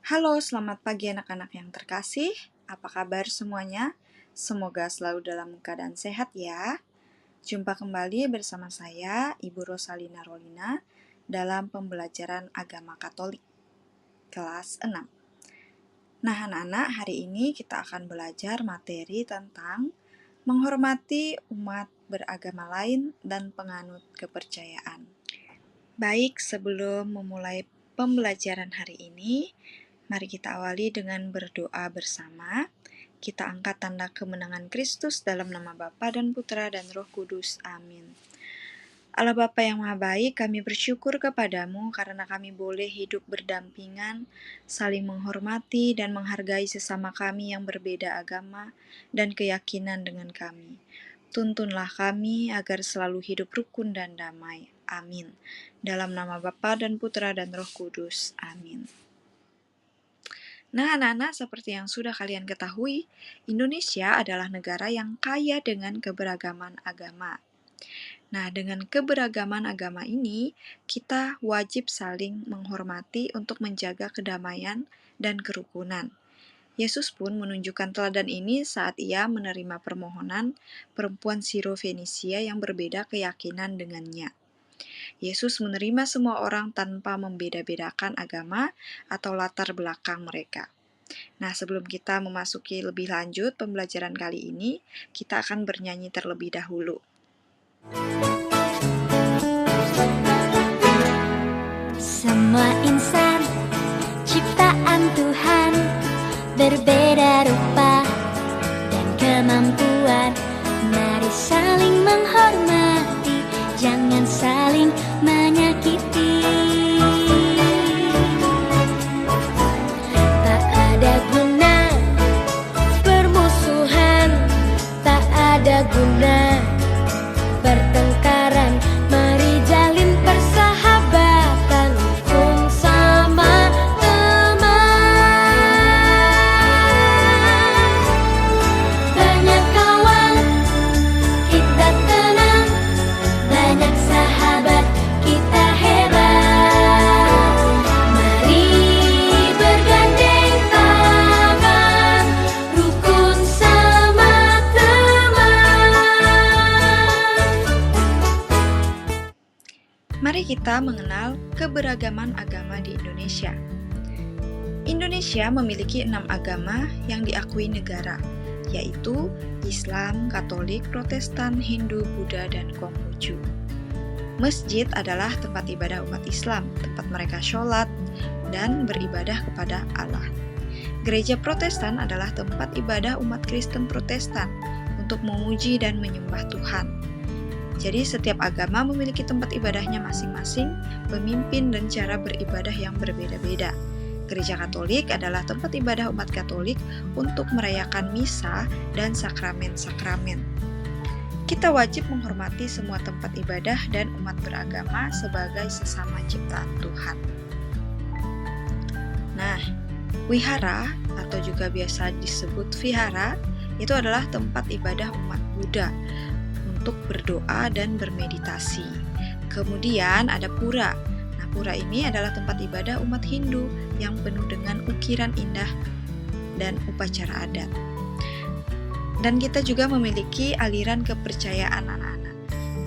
Halo, selamat pagi anak-anak yang terkasih. Apa kabar semuanya? Semoga selalu dalam keadaan sehat ya. Jumpa kembali bersama saya, Ibu Rosalina Rolina, dalam pembelajaran agama Katolik, kelas 6. Nah, anak-anak, hari ini kita akan belajar materi tentang menghormati umat beragama lain dan penganut kepercayaan. Baik, sebelum memulai pembelajaran hari ini, mari kita awali dengan berdoa bersama. Kita angkat tanda kemenangan Kristus dalam nama Bapa dan Putra dan Roh Kudus. Amin. Allah Bapa yang Maha Baik, kami bersyukur kepadamu karena kami boleh hidup berdampingan, saling menghormati dan menghargai sesama kami yang berbeda agama dan keyakinan dengan kami. Tuntunlah kami agar selalu hidup rukun dan damai. Amin. Dalam nama Bapa dan Putra dan Roh Kudus. Amin. Nah, anak-anak, seperti yang sudah kalian ketahui, Indonesia adalah negara yang kaya dengan keberagaman agama. Nah, dengan keberagaman agama ini, kita wajib saling menghormati untuk menjaga kedamaian dan kerukunan. Yesus pun menunjukkan teladan ini saat ia menerima permohonan perempuan Siro-Fenisia yang berbeda keyakinan dengannya. Yesus menerima semua orang tanpa membeda-bedakan agama atau latar belakang mereka. Nah, sebelum kita memasuki lebih lanjut pembelajaran kali ini, kita akan bernyanyi terlebih dahulu. Semua insan ciptaan Tuhan berbeda rupa dan kemampuan. Mari saling menghormati, jangan saling menyakiti. Tak ada guna permusuhan, tak ada guna pertengkaran. Mari jalin persahabatan, rukun sama teman. Banyak kawan, kita tenang. Banyak sahabat, kita hebat. Mari bergandeng tangan, rukun sama teman. Mari kita mengenal keberagaman agama di Indonesia. Indonesia memiliki 6 agama yang diakui negara, yaitu Islam, Katolik, Protestan, Hindu, Buddha, dan Konghucu. Masjid adalah tempat ibadah umat Islam, tempat mereka sholat dan beribadah kepada Allah. Gereja Protestan adalah tempat ibadah umat Kristen Protestan untuk memuji dan menyembah Tuhan. Jadi setiap agama memiliki tempat ibadahnya masing-masing, pemimpin dan cara beribadah yang berbeda-beda. Gereja Katolik adalah tempat ibadah umat Katolik untuk merayakan misa dan sakramen-sakramen. Kita wajib menghormati semua tempat ibadah dan umat beragama sebagai sesama ciptaan Tuhan. Nah, wihara atau juga biasa disebut vihara itu adalah tempat ibadah umat Buddha untuk berdoa dan bermeditasi. Kemudian ada pura. Nah, pura ini adalah tempat ibadah umat Hindu yang penuh dengan ukiran indah dan upacara adat. Dan kita juga memiliki aliran kepercayaan anak-anak.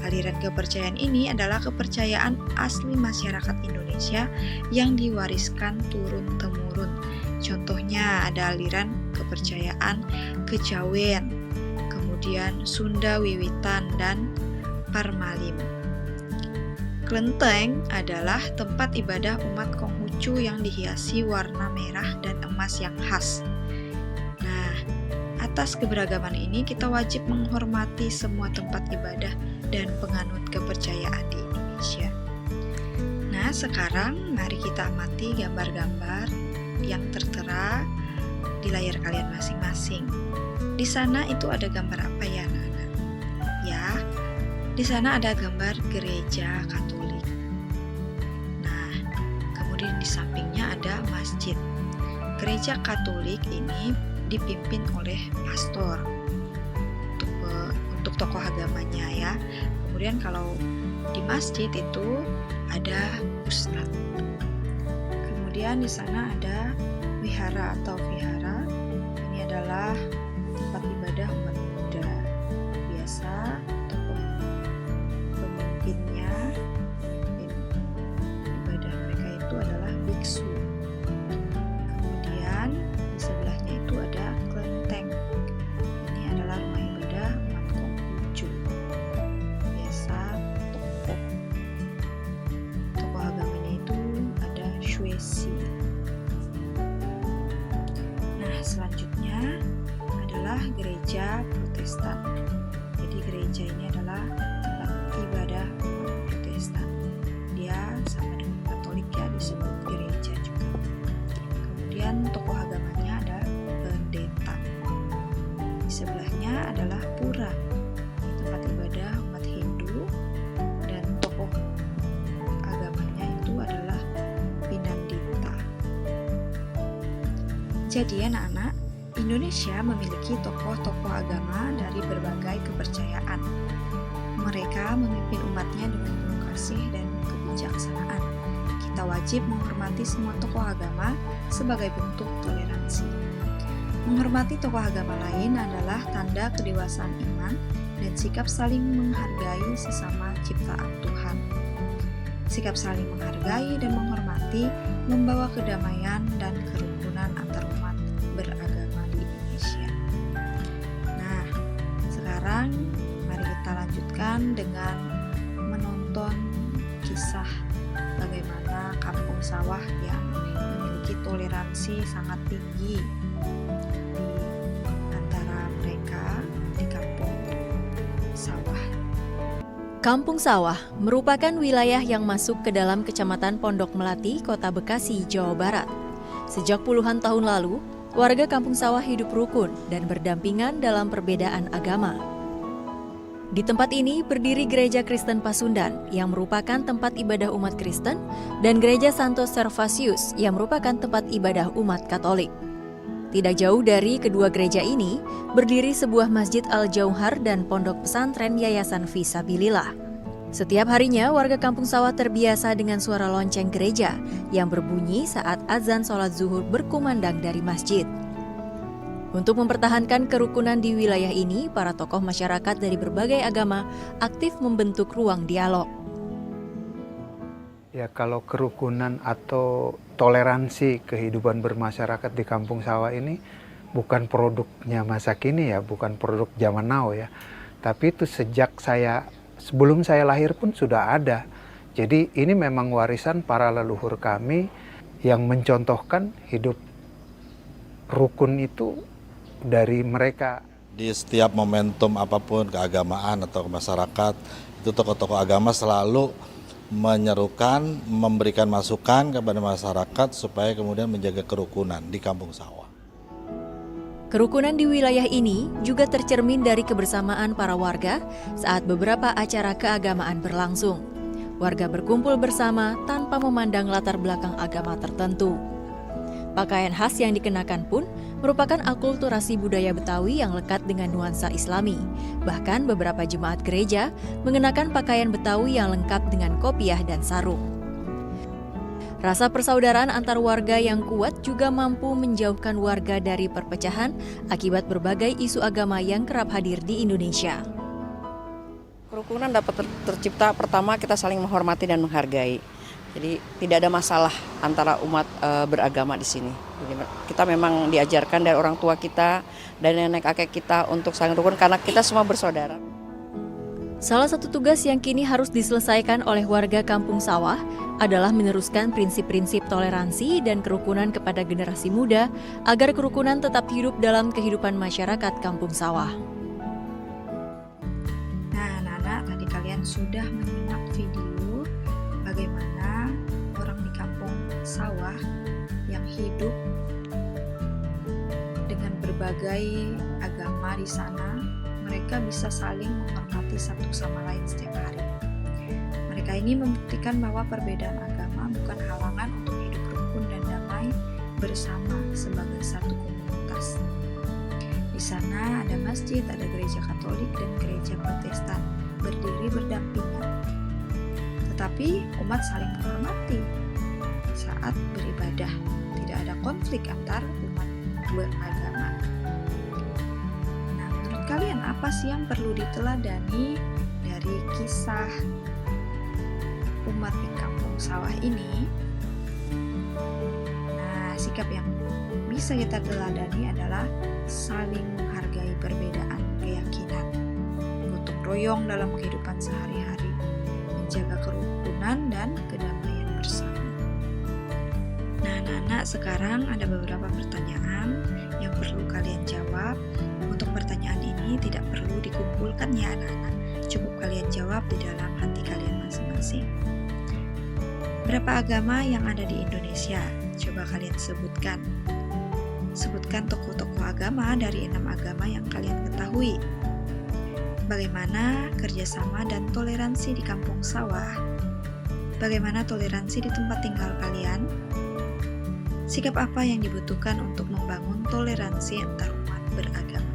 Aliran kepercayaan ini adalah kepercayaan asli masyarakat Indonesia yang diwariskan turun-temurun. Contohnya ada aliran kepercayaan Kejawen, kemudian Sunda Wiwitan, dan Parmalim. Klenteng adalah tempat ibadah umat Konghucu yang dihiasi warna merah dan emas yang khas. Nah, atas keberagaman ini kita wajib menghormati semua tempat ibadah dan penganut kepercayaan di Indonesia. Nah, sekarang mari kita amati gambar-gambar yang tertera di layar kalian masing-masing. Di sana itu ada gambar apa ya, anak-anak? Ya, di sana ada gambar gereja Katolik. Nah, kemudian di sampingnya ada masjid. Gereja Katolik ini dipimpin oleh pastor untuk tokoh agamanya ya. Kemudian kalau di masjid itu ada ustadz. Kemudian di sana ada Wihara atau vihara ini adalah tempat ibadah umat Buddha. Biasa tokoh pemimpinnya ibadah mereka itu adalah biksu. Kemudian di sebelahnya itu ada kelenteng. Ini adalah rumah ibadah umat Konghucu. Biasa tokoh agamanya itu ada Shueshi. Nah, selanjutnya adalah gereja Protestan. Jadi gereja ini adalah tempat ibadah umat Protestan. Dia sama dengan Katolik ya, disebut gereja juga. Kemudian tokoh agamanya ada pendeta. Di sebelahnya adalah pura. Ini tempat ibadah umat Hindu dan tokoh agamanya itu adalah Pinandita. Jadi anak-anak, Indonesia memiliki tokoh-tokoh agama dari berbagai kepercayaan. Mereka memimpin umatnya dengan penuh kasih dan kebijaksanaan. Kita wajib menghormati semua tokoh agama sebagai bentuk toleransi. Menghormati tokoh agama lain adalah tanda kedewasaan iman dan sikap saling menghargai sesama ciptaan Tuhan. Sikap saling menghargai dan menghormati membawa kedamaian dan kerukunan antar umat beragama di Indonesia. Nah, sekarang mari kita lanjutkan dengan menonton kisah bagaimana kampung sawah yang memiliki toleransi sangat tinggi di antara mereka di kampung sawah. Kampung Sawah merupakan wilayah yang masuk ke dalam Kecamatan Pondok Melati, Kota Bekasi, Jawa Barat. Sejak puluhan tahun lalu, warga Kampung Sawah hidup rukun dan berdampingan dalam perbedaan agama. Di tempat ini berdiri Gereja Kristen Pasundan yang merupakan tempat ibadah umat Kristen dan Gereja Santo Servasius yang merupakan tempat ibadah umat Katolik. Tidak jauh dari kedua gereja ini, berdiri sebuah Masjid Al-Jauhar dan Pondok Pesantren Yayasan Fisabilillah. Setiap harinya, warga Kampung Sawah terbiasa dengan suara lonceng gereja yang berbunyi saat azan sholat zuhur berkumandang dari masjid. Untuk mempertahankan kerukunan di wilayah ini, para tokoh masyarakat dari berbagai agama aktif membentuk ruang dialog. Ya, kalau kerukunan atau toleransi kehidupan bermasyarakat di Kampung Sawah ini bukan produknya masa kini ya, bukan produk zaman now ya. Tapi itu sebelum saya lahir pun sudah ada. Jadi ini memang warisan para leluhur kami yang mencontohkan hidup rukun itu dari mereka. Di setiap momentum apapun keagamaan atau masyarakat, itu tokoh-tokoh agama selalu menyerukan, memberikan masukan kepada masyarakat supaya kemudian menjaga kerukunan di Kampung Sawah. Kerukunan di wilayah ini juga tercermin dari kebersamaan para warga saat beberapa acara keagamaan berlangsung. Warga berkumpul bersama tanpa memandang latar belakang agama tertentu. Pakaian khas yang dikenakan pun merupakan akulturasi budaya Betawi yang lekat dengan nuansa Islami. Bahkan beberapa jemaat gereja mengenakan pakaian Betawi yang lengkap dengan kopiah dan sarung. Rasa persaudaraan antar warga yang kuat juga mampu menjauhkan warga dari perpecahan akibat berbagai isu agama yang kerap hadir di Indonesia. Kerukunan dapat tercipta pertama kita saling menghormati dan menghargai. Jadi tidak ada masalah antara umat beragama di sini. Jadi, kita memang diajarkan dari orang tua kita dan nenek kakek kita untuk saling rukun karena kita semua bersaudara. Salah satu tugas yang kini harus diselesaikan oleh warga Kampung Sawah adalah meneruskan prinsip-prinsip toleransi dan kerukunan kepada generasi muda agar kerukunan tetap hidup dalam kehidupan masyarakat Kampung Sawah. Nah, anak-anak, tadi kalian sudah menyimak video bagaimana orang di kampung sawah yang hidup dengan berbagai agama di sana, mereka bisa saling menghormati satu sama lain setiap hari. Mereka ini membuktikan bahwa perbedaan agama bukan halangan untuk hidup rukun dan damai bersama sebagai satu komunitas. Di sana ada masjid, ada gereja Katolik dan gereja Protestan berdiri berdampingan. Tetapi umat saling menghormati saat beribadah. Tidak ada konflik antar umat beragama. Nah, menurut kalian apa sih yang perlu diteladani dari kisah umat di kampung sawah ini? Nah, sikap yang bisa kita teladani adalah saling menghargai perbedaan keyakinan, gotong royong dalam kehidupan sehari-hari, menjaga kerukunan dan kedamaian bersama. Nah, anak-anak, sekarang ada beberapa pertanyaan yang perlu kalian jawab. Untuk pertanyaan ini tidak perlu dikumpulkan ya anak-anak, cukup kalian jawab di dalam hati kalian masing-masing. Berapa agama yang ada di Indonesia? Coba kalian sebutkan. Sebutkan tokoh-tokoh agama dari 6 agama yang kalian ketahui. Bagaimana kerjasama dan toleransi di kampung sawah? Bagaimana toleransi di tempat tinggal kalian? Sikap apa yang dibutuhkan untuk membangun toleransi antar umat beragama?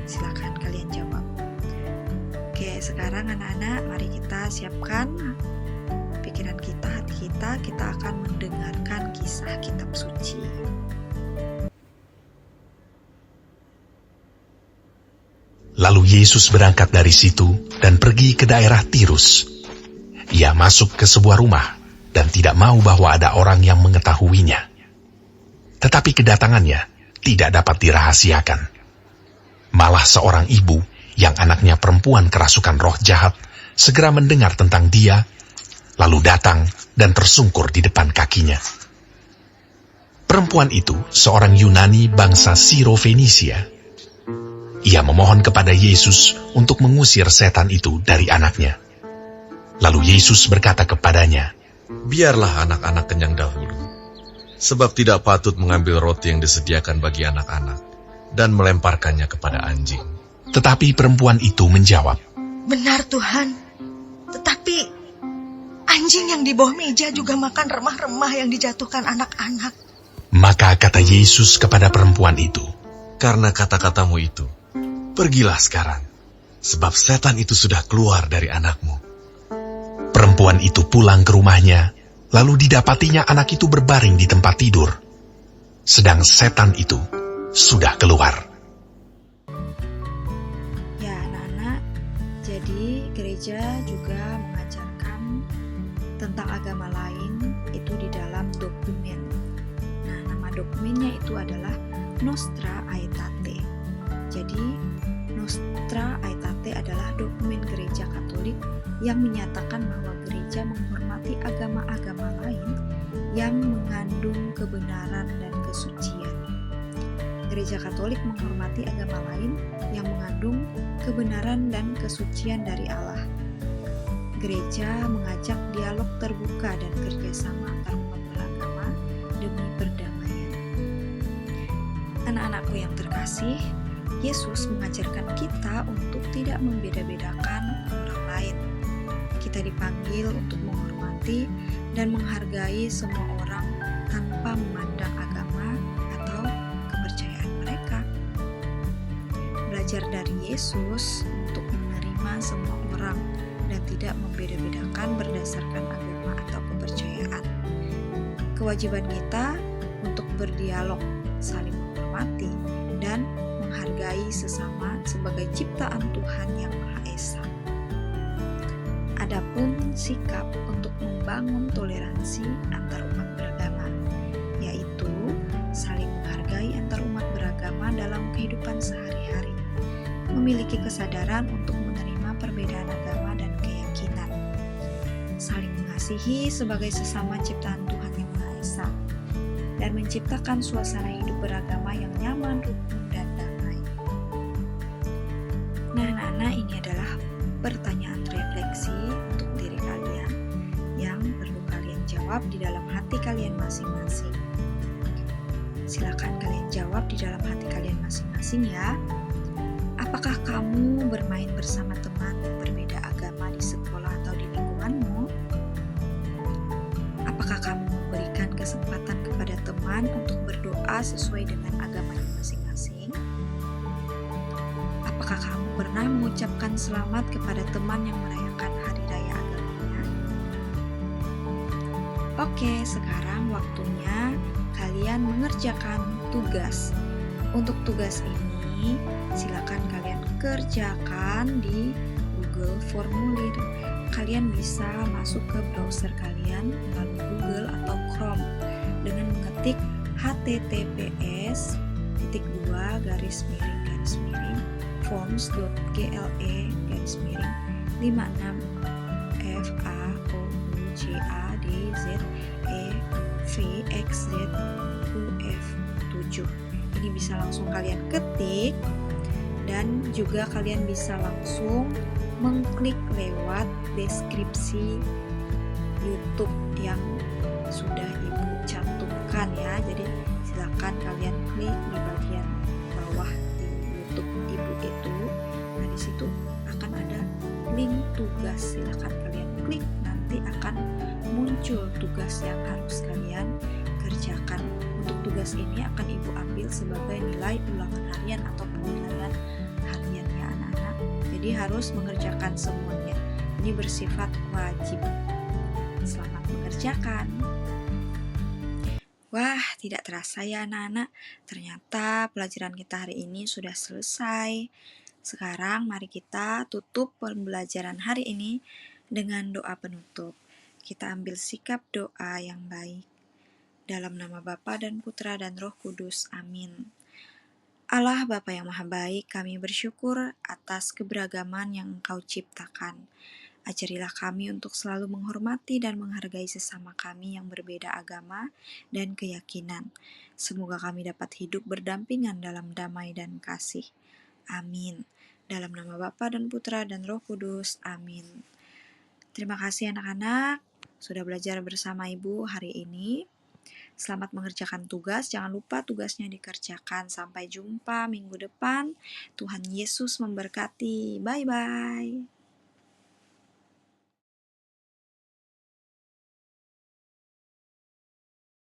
Silakan kalian jawab. Oke, sekarang anak-anak, mari kita siapkan pikiran kita, hati kita akan mendengarkan kisah kitab suci. Lalu Yesus berangkat dari situ dan pergi ke daerah Tirus. Ia masuk ke sebuah rumah dan tidak mau bahwa ada orang yang mengetahuinya. Tetapi kedatangannya tidak dapat dirahasiakan. Malah seorang ibu yang anaknya perempuan kerasukan roh jahat segera mendengar tentang dia, lalu datang dan tersungkur di depan kakinya. Perempuan itu seorang Yunani bangsa Siro-Fenisia. Ia memohon kepada Yesus untuk mengusir setan itu dari anaknya. Lalu Yesus berkata kepadanya, "Biarlah anak-anak kenyang dahulu, sebab tidak patut mengambil roti yang disediakan bagi anak-anak dan melemparkannya kepada anjing." Tetapi perempuan itu menjawab, "Benar Tuhan, tetapi anjing yang di bawah meja juga makan remah-remah yang dijatuhkan anak-anak." Maka kata Yesus kepada perempuan itu, "Karena kata-katamu itu, pergilah sekarang, sebab setan itu sudah keluar dari anakmu." Perempuan itu pulang ke rumahnya, lalu didapatinya anak itu berbaring di tempat tidur, sedang setan itu sudah keluar. Ya anak-anak, jadi gereja juga mengajarkan tentang agama lain itu di dalam dokumen. Nah, nama dokumennya itu adalah Nostra Aetate. Jadi, Nostra Aetate adalah dokumen gereja Katolik yang menyatakan bahwa gereja menghormati agama-agama lain yang mengandung kebenaran dan kesucian. Gereja Katolik menghormati agama lain yang mengandung kebenaran dan kesucian dari Allah. Gereja mengajak dialog terbuka dan kerjasama antar umat beragama demi perdamaian. Anak-anakku yang terkasih, Yesus mengajarkan kita untuk tidak membeda-bedakan orang lain. Kita dipanggil untuk menghormati dan menghargai semua orang tanpa memandang agama atau kepercayaan mereka. Belajar dari Yesus untuk menerima semua orang dan tidak membeda-bedakan berdasarkan agama atau kepercayaan. Kewajiban kita untuk berdialog, saling menghormati, dan menghargai sesama sebagai ciptaan Tuhan yang Maha Esa. Adapun sikap untuk membangun toleransi antar umat beragama, yaitu saling menghargai antar umat beragama dalam kehidupan sehari-hari, memiliki kesadaran untuk menerima perbedaan agama dan keyakinan, saling mengasihi sebagai sesama ciptaan Tuhan yang Maha Esa, dan menciptakan suasana hidup beragama yang nyaman, rukun, dan damai. Nah, anak-anak, ini adalah pertanyaan refleksi untuk diri kalian yang perlu kalian jawab di dalam hati kalian masing-masing. Silakan kalian jawab di dalam hati kalian masing-masing ya. Apakah kamu bermain bersama teman yang berbeda agama di sekolah atau di lingkunganmu? Apakah kamu memberikan kesempatan kepada teman untuk berdoa sesuai dengan agamanya masing-masing? Apakah kamu pernah mengucapkan selamat kepada teman yang merayakan hari raya agamanya? Oke, sekarang waktunya kalian mengerjakan tugas. Untuk tugas ini, silakan kalian kerjakan di Google Formulir. Kalian bisa masuk ke browser kalian melalui Google atau Chrome dengan mengetik https://forms.gle-56FAOUJADZ-EVXZUF7. Ini bisa langsung kalian ketik dan juga kalian bisa langsung mengklik lewat deskripsi YouTube yang sudah Ibu cantumkan ya. Jadi silakan kalian klik di bagian bawah di YouTube Ibu itu. Nah, di situ akan ada link tugas. Silakan kalian klik, nanti akan muncul tugas yang harus kalian kerjakan. Untuk tugas ini akan Ibu ambil sebagai nilai ulangan harian atau penilaian harian ya anak-anak. Jadi harus mengerjakan semuanya. Ini bersifat wajib. Selamat mengerjakan. Wah, tidak terasa ya anak-anak. Ternyata pelajaran kita hari ini sudah selesai. Sekarang mari kita tutup pembelajaran hari ini dengan doa penutup. Kita ambil sikap doa yang baik. Dalam nama Bapa dan Putra dan Roh Kudus. Amin. Allah Bapa yang Maha Baik, kami bersyukur atas keberagaman yang Engkau ciptakan. Ajarilah kami untuk selalu menghormati dan menghargai sesama kami yang berbeda agama dan keyakinan. Semoga kami dapat hidup berdampingan dalam damai dan kasih. Amin. Dalam nama Bapa dan Putra dan Roh Kudus. Amin. Terima kasih anak-anak sudah belajar bersama Ibu hari ini. Selamat mengerjakan tugas. Jangan lupa tugasnya dikerjakan. Sampai jumpa minggu depan. Tuhan Yesus memberkati. Bye-bye.